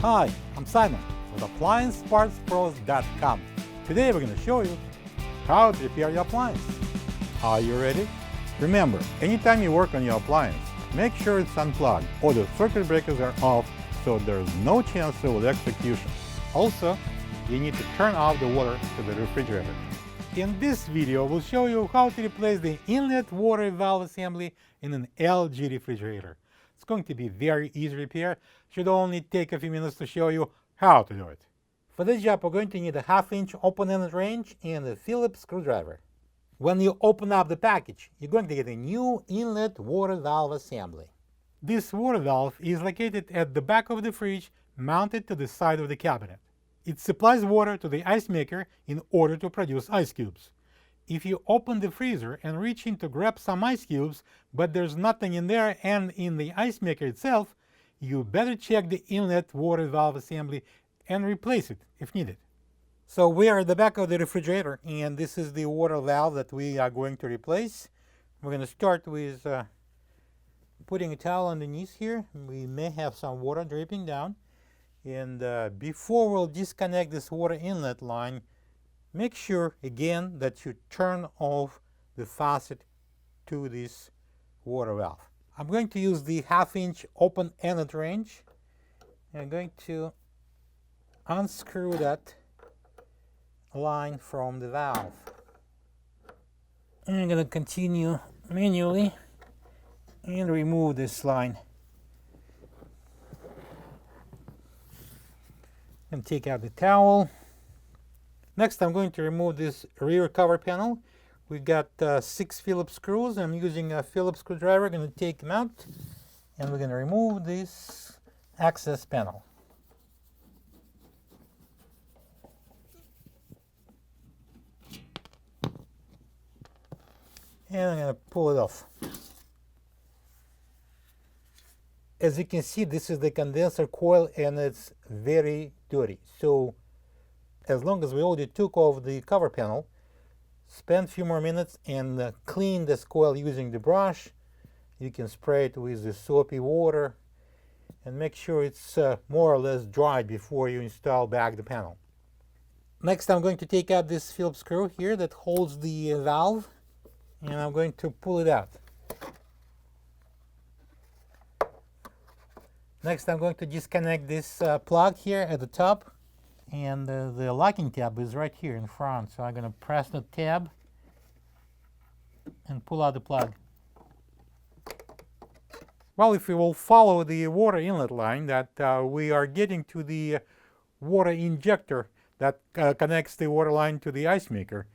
Hi, I'm Simon with AppliancePartsPros.com. Today we're going to show you how to repair your appliance. Are you ready? Remember, anytime you work on your appliance, make sure it's unplugged or the circuit breakers are off so there's no chance of electrocution. Also, you need to turn off the water to the refrigerator. In this video, we'll show you how to replace the inlet water valve assembly in an LG refrigerator. It's going to be very easy repair. Should only take a few minutes to show you how to do it. For this job, we're going to need a 1/2-inch open-ended wrench and a Phillip screwdriver. When you open up the package, you're going to get a new inlet water valve assembly. This water valve is located at the back of the fridge, mounted to the side of the cabinet. It supplies water to the ice maker in order to produce ice cubes. If you open the freezer and reach in to grab some ice cubes, but there's nothing in there and in the ice maker itself, you better check the inlet water valve assembly and replace it if needed. So we are at the back of the refrigerator, and this is the water valve that we are going to replace. We're going to start with putting a towel underneath here. We may have some water dripping down. And before we'll disconnect this water inlet line, make sure again that you turn off the faucet to this water valve. I'm going to use the 1/2-inch open-ended wrench. I'm going to unscrew that line from the valve. And I'm going to continue manually and remove this line. And take out the towel. Next, I'm going to remove this rear cover panel. We've got 6 Phillip screws. I'm using a Phillip screwdriver. I'm going to take them out, and we're going to remove this access panel. And I'm going to pull it off. As you can see, this is the condenser coil, and it's very dirty. So as long as we already took off the cover panel, spend a few more minutes and clean this coil using the brush. You can spray it with the soapy water and make sure it's more or less dried before you install back the panel. Next, I'm going to take out this Phillip screw here that holds the valve, and I'm going to pull it out. Next, I'm going to disconnect this plug here at the top, and the locking tab is right here in front. So I'm going to press the tab and pull out the plug. Well, if we will follow the water inlet line, that we are getting to the water injector that connects the water line to the ice maker.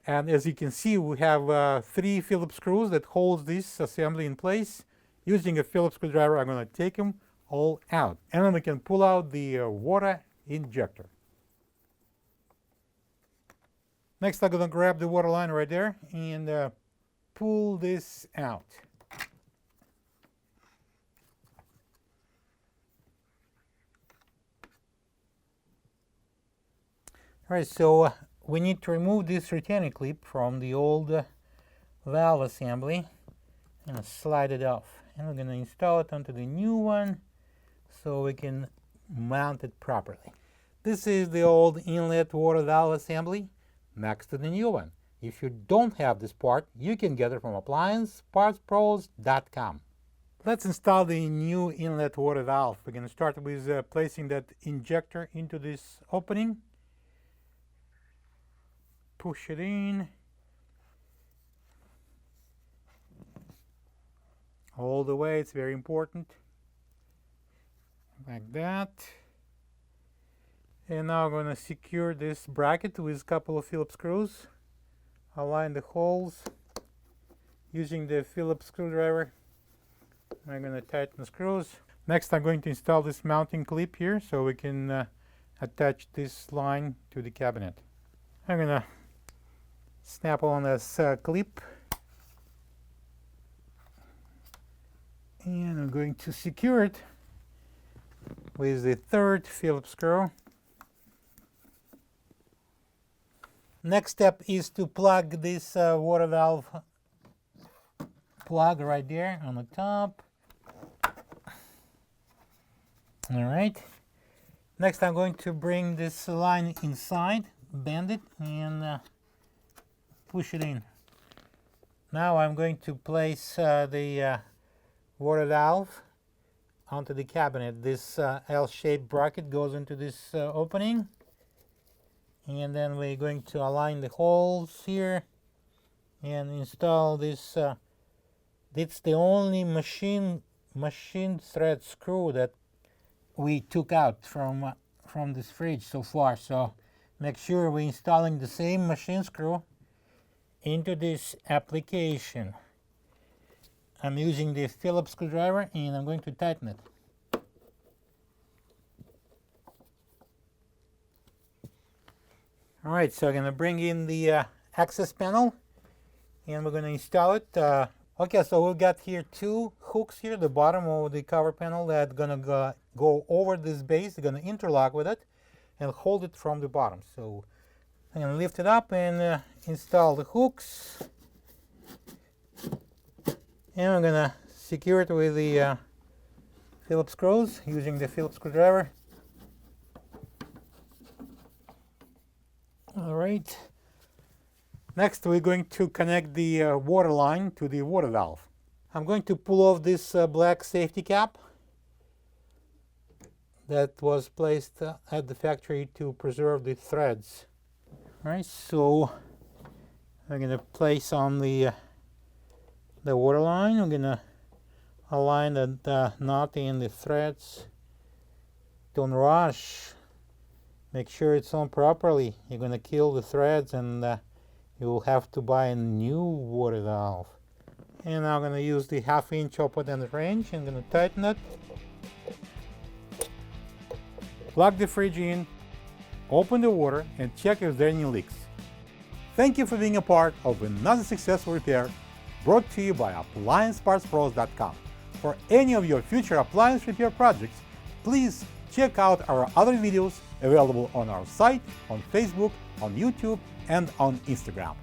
And as you can see, we have 3 Phillip screws that holds this assembly in place. Using a Phillip screwdriver, I'm going to take them all out, and then we can pull out the water injector. Next, I'm going to grab the water line right there and pull this out. All right, so we need to remove this retaining clip from the old valve assembly and slide it off. And we're going to install it onto the new one so we can mount it properly. This is the old inlet water valve assembly next to the new one. If you don't have this part, you can get it from AppliancePartsPros.com. Let's install the new inlet water valve. We're going to start with placing that injector into this opening. Push it in. All the way, it's very important. Like that. And now I'm going to secure this bracket with a couple of Phillip screws. Align the holes using the Phillip screwdriver. I'm going to tighten the screws. Next, I'm going to install this mounting clip here so we can attach this line to the cabinet. I'm going to snap on this clip. And I'm going to secure it with the 3rd Phillip screw. Next step is to plug this water valve plug right there on the top. All right. Next, I'm going to bring this line inside, bend it, and push it in. Now I'm going to place the water valve onto the cabinet. This L-shaped bracket goes into this opening, and then we're going to align the holes here and install this. It's the only machine thread screw that we took out from this fridge so far. So make sure we're installing the same machine screw into this application. I'm using the Phillip screwdriver and I'm going to tighten it. Alright, so I'm going to bring in the access panel and we're going to install it. Okay, so we've got here two hooks here, the bottom of the cover panel, that's going to go over this base. They're going to interlock with it and hold it from the bottom. So I'm going to lift it up and install the hooks. And I'm going to secure it with the Phillip screws using the Phillip screwdriver. All right. Next, we're going to connect the water line to the water valve. I'm going to pull off this black safety cap that was placed at the factory to preserve the threads. All right, so I'm going to place on the water line. I'm going to align the knot in the threads. Don't rush. Make sure it's on properly. You're going to kill the threads and you will have to buy a new water valve. And now I'm going to use the 1/2 inch open-ended wrench. I'm going to tighten it. Plug the fridge in, open the water, and check if there are any leaks. Thank you for being a part of another successful repair brought to you by AppliancePartsPros.com. For any of your future appliance repair projects, please check out our other videos available on our site, on Facebook, on YouTube, and on Instagram.